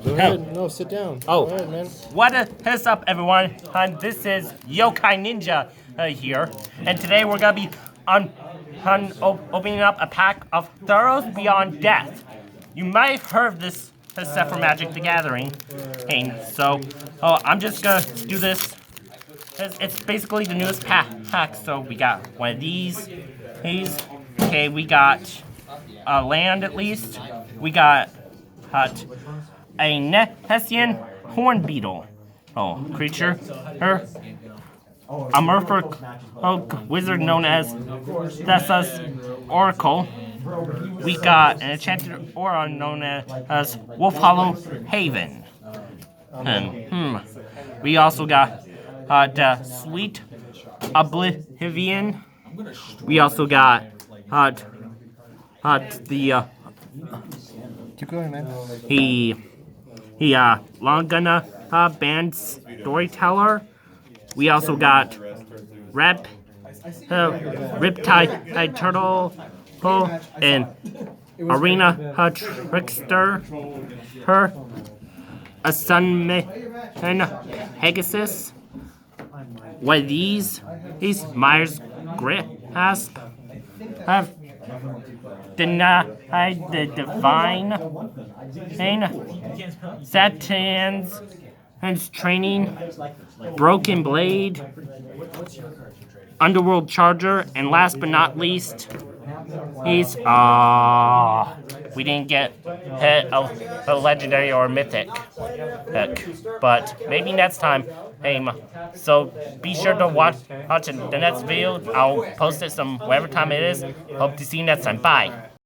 Go ahead. No, sit down. Oh. Go ahead, man. What is up, everyone? This is Yokai Ninja here, and today we're gonna be opening up a pack of Theros Beyond Death. You might have heard of this set for Magic the Gathering, so I'm just gonna do this. It's basically the newest pack. So we got one of these. Okay, we got a land at least. We got a Hessian horn beetle. Creature. A merfolk wizard known as Thessa's Oracle. We got an enchanted aura known as Wolf Hollow Haven. We also got the Sweet Oblivion. We also got the Keep going, man. he Longana band storyteller. We also got Riptide Turtle and Arena Trickster. A Pegasus. What are these Myers Grasp have denied the divine Satan's and training, Broken Blade, Underworld Charger, and last but not least, we didn't get a legendary or mythic pick, but maybe next time. So be sure to watch the next video. I'll post it whatever time it is. Hope to see you next time. Bye.